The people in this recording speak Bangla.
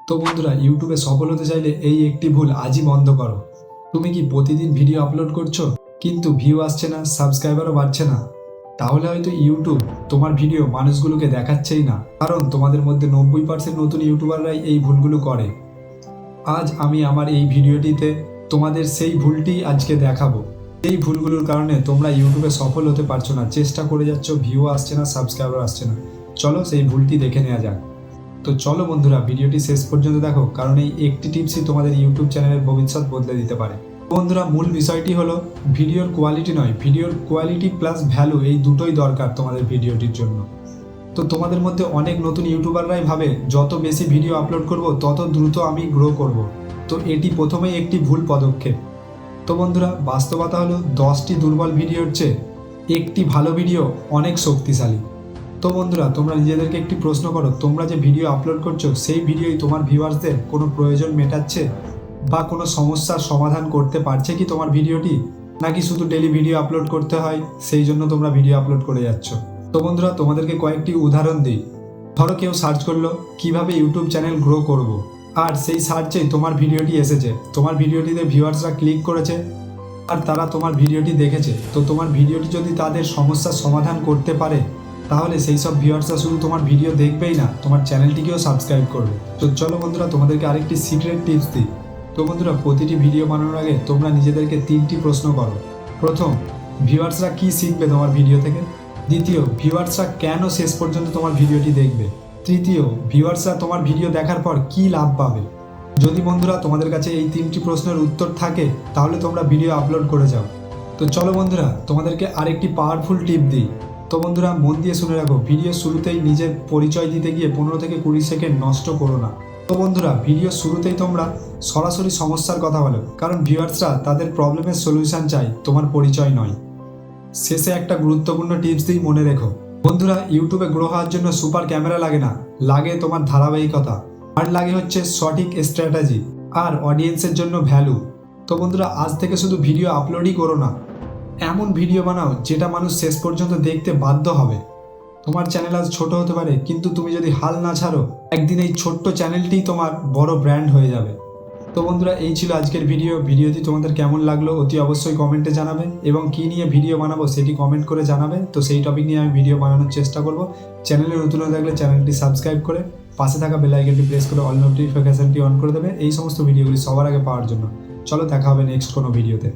তো বন্ধুরা, ইউটিউবে সফল হতে চাইলে এই একটি ভুল আজই বন্ধ করো। তুমি কি প্রতিদিন ভিডিও আপলোড করছো কিন্তু ভিউ আসছে না, সাবস্ক্রাইবারও বাড়ছে না? তাহলে হয়তো ইউটিউব তোমার ভিডিও মানুষগুলোকে দেখাচ্ছেই না। কারণ তোমাদের মধ্যে 90% নতুন ইউটিউবাররাই এই ভুলগুলো করে। আজ আমি আমার এই ভিডিওটিতে তোমাদের সেই ভুলটি আজকে দেখাবো। এই ভুলগুলোর কারণে তোমরা ইউটিউবে সফল হতে পারছো না, চেষ্টা করে যাচ্ছ, ভিউ আসছে না, সাবস্ক্রাইবার আসছে না। চলো সেই ভুলটি দেখে নেওয়া যাক। তো চলো বন্ধুরা, ভিডিওটি শেষ পর্যন্ত দেখো, কারণ এই একটি টিপসই তোমাদের ইউটিউব চ্যানেলের ভবিষ্যৎ বদলে দিতে পারে। বন্ধুরা, মূল বিষয়টি হলো ভিডিওর কোয়ালিটি নয়, ভিডিওর কোয়ালিটি প্লাস ভ্যালু, এই দুটোই দরকার তোমাদের ভিডিওটির জন্য। তো তোমাদের মধ্যে অনেক নতুন ইউটিউবাররাই ভাবে যত বেশি ভিডিও আপলোড করব তত দ্রুত আমি গ্রো করব। তো এটি প্রথমেই একটি ভুল পদক্ষেপ। তো বন্ধুরা, বাস্তবতা হলো 10টি দুর্বল ভিডিওর চেয়ে একটি ভালো ভিডিও অনেক শক্তিশালী। তো বন্ধুরা, তোমরা নিজেদেরকে একটি প্রশ্ন করো, তোমরা যে ভিডিও আপলোড করছো সেই ভিডিওই তোমার ভিউয়ার্সদের কোনো প্রয়োজন মেটাচ্ছে বা কোনো সমস্যার সমাধান করতে পারছে কি তোমার ভিডিওটি? নাকি শুধু ডেলি ভিডিও আপলোড করতে হয় সেই জন্য তোমরা ভিডিও আপলোড করে যাচ্ছ? তো বন্ধুরা, তোমাদেরকে কয়েকটি উদাহরণ দিই। ধরো কেউ সার্চ করলো কিভাবে ইউটিউব চ্যানেল গ্রো করব, আর সেই সার্চেই তোমার ভিডিওটি এসেছে, তোমার ভিডিওটিতে ভিউয়ার্সরা ক্লিক করেছে আর তারা তোমার ভিডিওটি দেখেছে। তো তোমার ভিডিওটি যদি তাদের সমস্যার সমাধান করতে পারে, তাহলে সেই সব ভিউয়ার্সরা শুধু তোমার ভিডিও দেখবেই না, তোমার চ্যানেলটিকেও সাবস্ক্রাইব করবে। তো চলো বন্ধুরা, তোমাদেরকে আরেকটি সিক্রেট টিপস দিই। তো বন্ধুরা, প্রতিটি ভিডিও বানানোর আগে তোমরা নিজেদেরকে 3টি প্রশ্ন করো। প্রথম, ভিউয়ার্সরা কী শিখবে তোমার ভিডিও থেকে? দ্বিতীয়, ভিউয়ার্সরা কেন শেষ পর্যন্ত তোমার ভিডিওটি দেখবে? তৃতীয়, ভিউয়ার্সরা তোমার ভিডিও দেখার পর কী লাভ পাবে? যদি বন্ধুরা তোমাদের কাছে এই 3টি প্রশ্নের উত্তর থাকে, তাহলে তোমরা ভিডিও আপলোড করে যাও। তো চলো বন্ধুরা, তোমাদেরকে আরেকটি পাওয়ারফুল টিপ দিই। তো বন্ধুরা, মন দিয়ে শুনে রাখো, ভিডিও শুরুতেই নিজের পরিচয় দিতে গিয়ে 15 থেকে 20 সেকেন্ড নষ্ট করো না। তো বন্ধুরা, ভিডিও শুরুতেই তোমরা সরাসরি সমস্যার কথা বলো, কারণ ভিউয়ার্সরা তাদের প্রবলেমের সলিউশন চাই, তোমার পরিচয় নয়। শেষে একটা গুরুত্বপূর্ণ টিপস দিই, মনে রেখো বন্ধুরা, ইউটিউবে গ্রো হওয়ার জন্য সুপার ক্যামেরা লাগে না, লাগে তোমার ধারাবাহিকতা, আর লাগে হচ্ছে সঠিক স্ট্র্যাটেজি আর অডিয়েন্সের জন্য ভ্যালু। তো বন্ধুরা, আজ থেকে শুধু ভিডিও আপলোডই করো না, এমন ভিডিও বানাও যেটা মানুষ শেষ পর্যন্ত দেখতে বাধ্য হবে। তোমার চ্যানেল আজ ছোট হতে পারে, কিন্তু তুমি যদি হাল না ছাড়ো, একদিন এই ছোট্ট চ্যানেলটিই তোমার বড় ব্র্যান্ড হয়ে যাবে। তো বন্ধুরা, এই ছিল আজকের ভিডিওটি তোমাদের কেমন লাগলো অতি অবশ্যই কমেন্টে জানাবে, এবং কী নিয়ে ভিডিও বানাবো সেটি কমেন্ট করে জানাবে। তো সেই টপিক নিয়ে আমি ভিডিও বানানোর চেষ্টা করব। চ্যানেলে নতুন হয়ে থাকলে চ্যানেলটি সাবস্ক্রাইব করে পাশে থাকা বেল আইকনটি প্রেস করে অল নোটিফিকেশনটি অন করে দেবে এই সমস্ত ভিডিওগুলি সবার আগে পাওয়ার জন্য। চলো, দেখা হবে নেক্সট কোনো ভিডিওতে।